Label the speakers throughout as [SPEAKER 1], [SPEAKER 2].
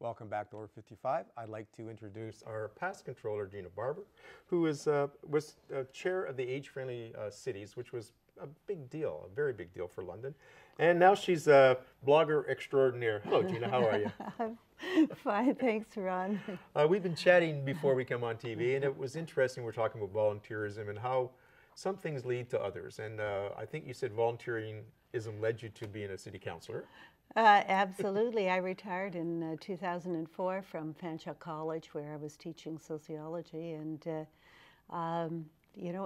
[SPEAKER 1] Welcome back to Over 55. I'd like to introduce our past controller, Gina Barber, who was chair of the Age-Friendly Cities, which was a big deal, a very big deal for London. And now she's a blogger extraordinaire. Hello, Gina. How are you?
[SPEAKER 2] I'm fine, thanks, Ron.
[SPEAKER 1] We've been chatting before we come on TV, and it was interesting. We're talking about volunteerism and how some things lead to others. And I think you said volunteerism led you to being a city councillor.
[SPEAKER 2] Absolutely. I retired in 2004 from Fanshawe College, where I was teaching sociology, and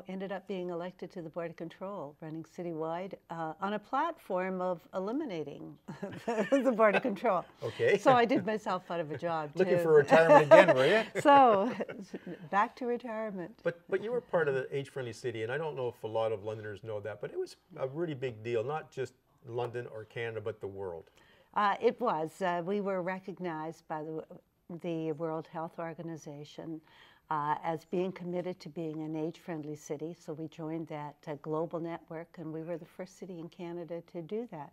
[SPEAKER 2] ended up being elected to the Board of Control, running citywide on a platform of eliminating the Board of Control.
[SPEAKER 1] Okay.
[SPEAKER 2] So I did myself out of a job, too.
[SPEAKER 1] Looking for retirement again, were you?
[SPEAKER 2] So, back to retirement.
[SPEAKER 1] But you were part of the Age-Friendly City, and I don't know if a lot of Londoners know that, but it was a really big deal, not just London or Canada, but the world.
[SPEAKER 2] It was. We were recognized by the World Health Organization as being committed to being an age-friendly city. So we joined that global network, and we were the first city in Canada to do that,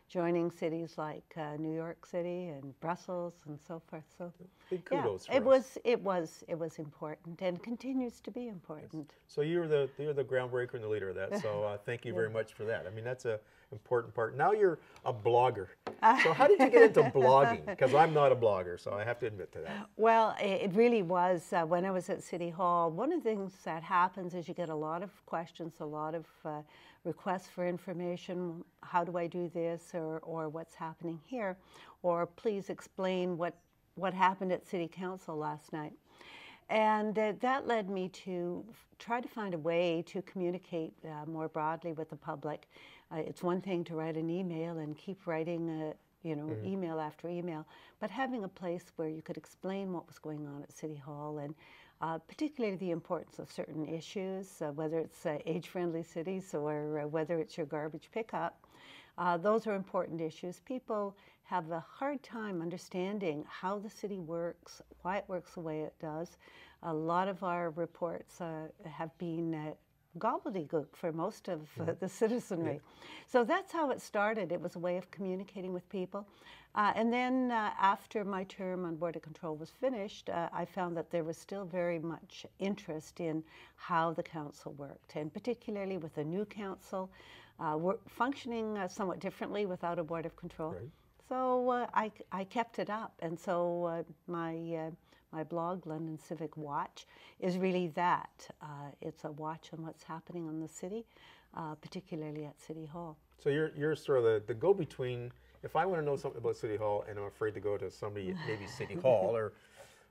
[SPEAKER 2] joining cities like New York City and Brussels and so forth. So
[SPEAKER 1] big kudos
[SPEAKER 2] yeah,
[SPEAKER 1] for us.
[SPEAKER 2] it was important and continues to be important.
[SPEAKER 1] Yes. So you're the groundbreaker and the leader of that. So thank you very much for that. I mean, that's a important part. Now you're a blogger. So how did you get into blogging? Because I'm not a blogger, so I have to admit to that.
[SPEAKER 2] Well, it really was when I was at City Hall. One of the things that happens is you get a lot of questions, a lot of requests for information. How do I do this, or what's happening here, or please explain what happened at City Council last night. And that led me to try to find a way to communicate more broadly with the public. It's one thing to write an email and keep writing email after email, but having a place where you could explain what was going on at City Hall, and particularly the importance of certain issues, whether it's age-friendly cities or whether it's your garbage pickup. Those are important issues. People have a hard time understanding how the city works, why it works the way it does. A lot of our reports have been gobbledygook for most of the citizenry. Yeah. So that's how it started. It was a way of communicating with people. And then after my term on Board of Control was finished, I found that there was still very much interest in how the council worked, and particularly with the new council. We're functioning somewhat differently without a Board of Control. Right. So I kept it up, and so my blog, London Civic Watch, is really that. It's a watch on what's happening in the city, particularly at City Hall.
[SPEAKER 1] So you're sort of the go-between. If I want to know something about City Hall and I'm afraid to go to somebody, maybe City Hall, or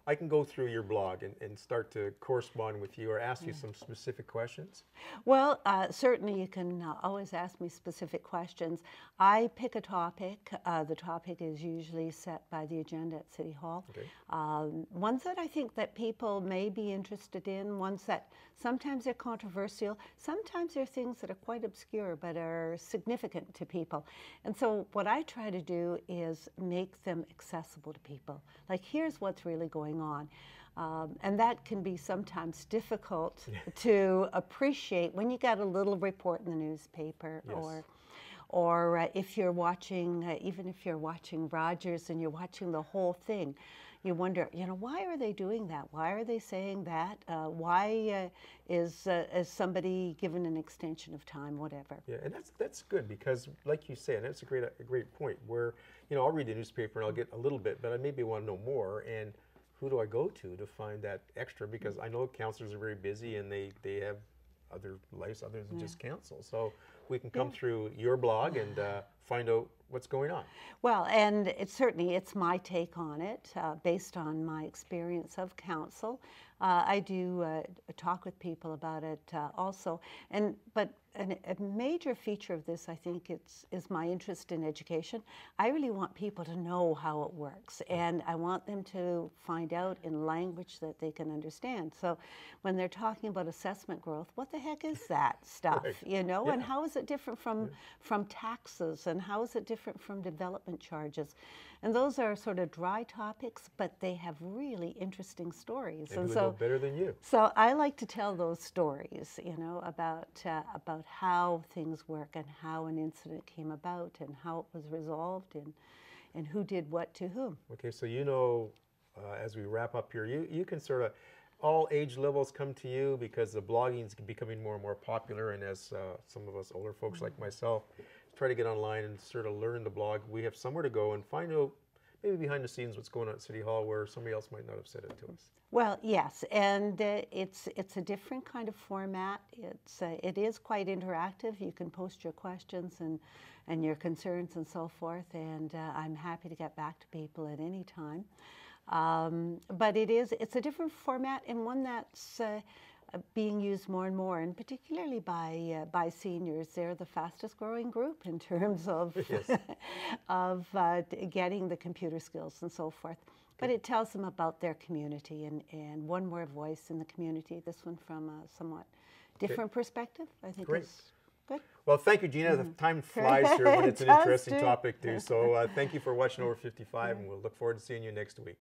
[SPEAKER 1] I can go through your blog and start to correspond with you or ask you some specific questions?
[SPEAKER 2] Well, certainly you can always ask me specific questions. I pick a topic. The topic is usually set by the agenda at City Hall. Okay. Ones that I think that people may be interested in, ones that sometimes they're controversial, sometimes they're things that are quite obscure but are significant to people. And so what I try to do is make them accessible to people. Like, here's what's really going on. And that can be sometimes difficult to appreciate when you get a little report in the newspaper. Yes. Or if you're watching, even if you're watching Rogers and you're watching the whole thing, you wonder, why are they doing that? Why are they saying that? Why is somebody given an extension of time, whatever?
[SPEAKER 1] Yeah, and that's good because, like you say, and that's a great point. Where I'll read the newspaper and I'll get a little bit, but I maybe want to know more. And who do I go to find that extra? Because I know councillors are very busy and they have other lives other than just council. So we can come through your blog and find out what's going on.
[SPEAKER 2] Well, and it's my take on it based on my experience of council. I do talk with people about it also, but a major feature of this, I think, is my interest in education. I really want people to know how it works, and I want them to find out in language that they can understand. So when they're talking about assessment growth, what the heck is that stuff, and how is it different from taxes, and how is it different from development charges? And those are sort of dry topics, but they have really interesting stories.
[SPEAKER 1] And so better than you.
[SPEAKER 2] So I like to tell those stories, about how things work and how an incident came about and how it was resolved and who did what to whom.
[SPEAKER 1] Okay, so as we wrap up here, you can sort of, all age levels come to you because the blogging is becoming more and more popular, and as some of us older folks like myself try to get online and sort of learn the blog, we have somewhere to go and find out maybe behind the scenes what's going on at City Hall where somebody else might not have said it to us.
[SPEAKER 2] Well, yes, and it's a different kind of format. It is quite interactive. You can post your questions and your concerns and so forth, and I'm happy to get back to people at any time. But it's a different format, and one that's being used more and more, and particularly by seniors. They're the fastest growing group in terms of
[SPEAKER 1] Yes.
[SPEAKER 2] of getting the computer skills and so forth. But it tells them about their community and one more voice in the community. This one from a somewhat different perspective, I think.
[SPEAKER 1] Great.
[SPEAKER 2] Is good.
[SPEAKER 1] Well, thank you, Gina. The time flies here when it's an
[SPEAKER 2] It does
[SPEAKER 1] interesting
[SPEAKER 2] do.
[SPEAKER 1] topic too. So thank you for watching Over 55, and we'll look forward to seeing you next week.